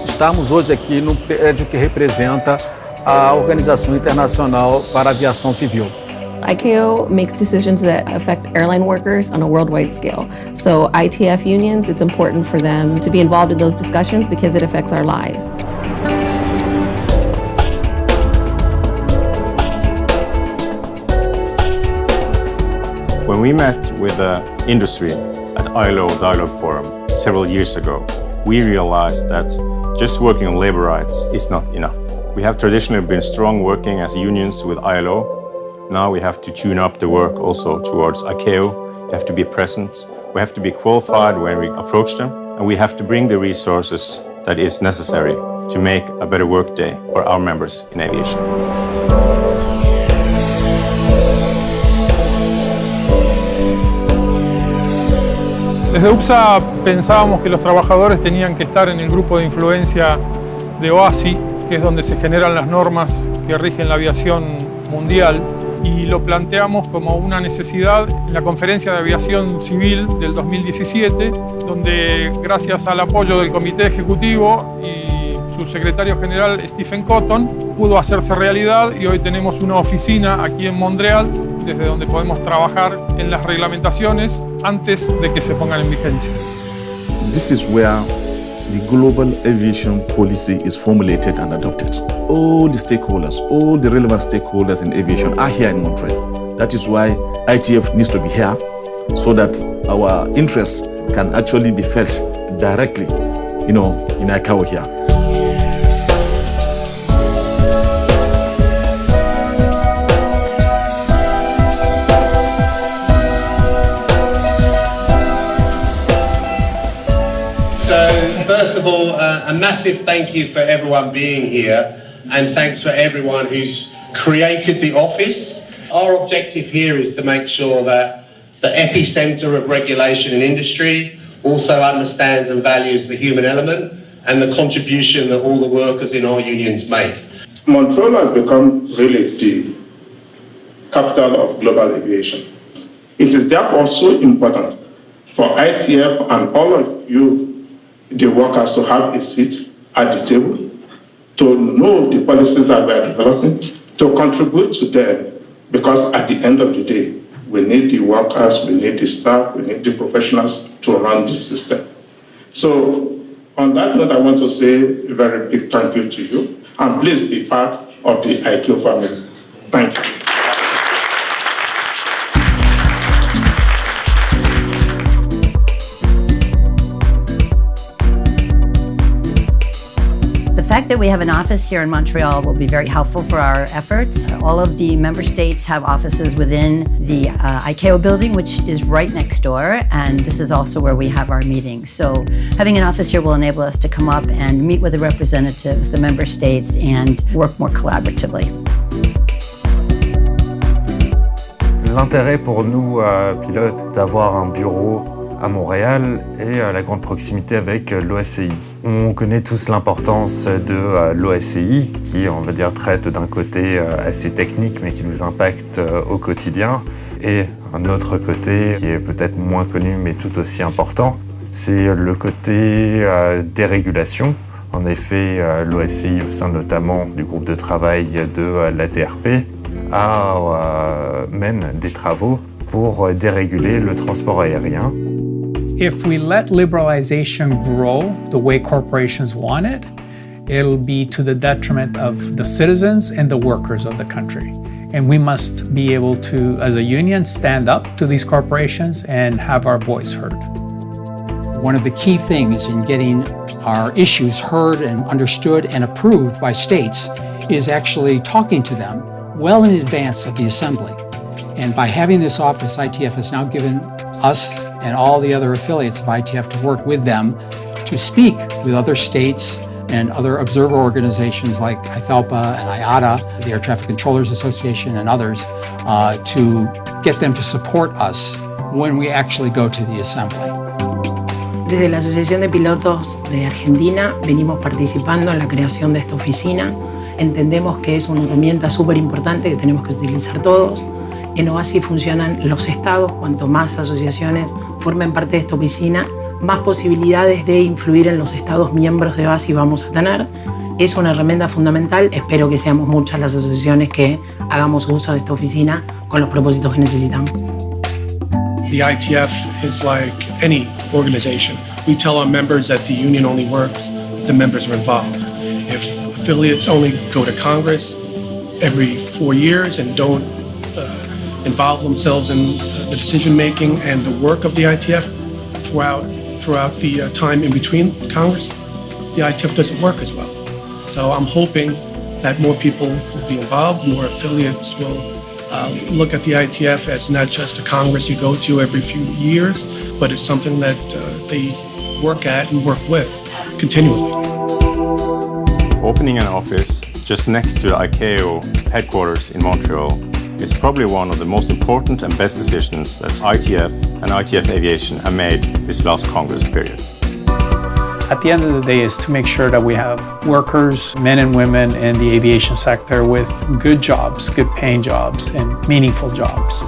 Estamos hoje aqui no prédio que representa a Organização Internacional para a Aviação Civil. ICAO makes decisions that affect airline workers on a worldwide scale. So ITF unions, it's important for them to be involved in those discussions because it affects our lives. When we met with the industry at ILO Dialogue Forum several years ago, we realized that just working on labor rights is not enough. We have traditionally been strong working as unions with ILO. Now we have to tune up the work also towards ICAO. We have to be present. We have to be qualified when we approach them. And we have to bring the resources that is necessary to make a better work day for our members in aviation. Desde UPSA pensábamos que los trabajadores tenían que estar en el grupo de influencia de OACI, que es donde se generan las normas que rigen la aviación mundial, y lo planteamos como una necesidad en la Conferencia de Aviación Civil del 2017, donde gracias al apoyo del Comité Ejecutivo y su secretario general Stephen Cotton pudo hacerse realidad, y hoy tenemos una oficina aquí en Montréal desde donde podemos trabajar en las reglamentaciones antes de que se pongan en vigencia. This is where the global aviation policy is formulated and adopted. All the stakeholders, all the relevant stakeholders in aviation are here in Montreal. That is why ITF needs to be here, so that our interests can actually be felt directly, in ICAO here. First of all, a massive thank you for everyone being here, and thanks for everyone who's created the office. Our objective here is to make sure that the epicenter of regulation in industry also understands and values the human element and the contribution that all the workers in our unions make. Montreal has become really the capital of global aviation. It is therefore so important for ITF and all of you, the workers, to have a seat at the table, to know the policies that we are developing, to contribute to them, because at the end of the day, we need the workers, we need the staff, we need the professionals to run the system. So on that note, I want to say a very big thank you to you, and please be part of the IQ family. Thank you. The fact that we have an office here in Montreal will be very helpful for our efforts. All of the member states have offices within the ICAO building, which is right next door, and this is also where we have our meetings. So having an office here will enable us to come up and meet with the representatives, the member states, and work more collaboratively. L'intérêt pour nous, pilotes, d'avoir un bureau à Montréal et la grande proximité avec l'OACI. On connaît tous l'importance de l'OACI qui, on va dire, traite d'un côté assez technique mais qui nous impacte au quotidien. Et un autre côté qui est peut-être moins connu mais tout aussi important, c'est le côté dérégulation. En effet, l'OACI, au sein notamment du groupe de travail de l'ATRP, mène des travaux pour déréguler le transport aérien. If we let liberalization grow the way corporations want it, it'll be to the detriment of the citizens and the workers of the country. And we must be able to, as a union, stand up to these corporations and have our voice heard. One of the key things in getting our issues heard and understood and approved by states is actually talking to them well in advance of the assembly. And by having this office, ITF has now given us and all the other affiliates of ITF to work with them to speak with other states and other observer organizations like IFALPA and IATA, the Air Traffic Controllers Association and others, to get them to support us when we actually go to the assembly. Desde la Asociación de Pilotos de Argentina venimos participando en la creación de esta oficina. Entendemos que es una herramienta súper importante que tenemos que utilizar todos En OACI funcionan los estados. Cuanto más asociaciones formen parte de esta oficina, más posibilidades de influir en los estados miembros de OACI vamos a tener. Es una herramienta fundamental. Espero que seamos muchas las asociaciones que hagamos uso de esta oficina con los propósitos que necesitamos. The ITF is like any organization. We tell our members that the union only works if the members are involved. If affiliates only go to Congress every 4 years and don't involve themselves in the decision-making and the work of the ITF throughout the time in between Congress, the ITF doesn't work as well. So I'm hoping that more people will be involved, more affiliates will look at the ITF as not just a Congress you go to every few years, but it's something that they work at and work with continually. Opening an office just next to the ICAO headquarters in Montreal is probably one of the most important and best decisions that ITF and ITF Aviation have made this last Congress period. At the end of the day is to make sure that we have workers, men and women in the aviation sector with good jobs, good paying jobs, and meaningful jobs.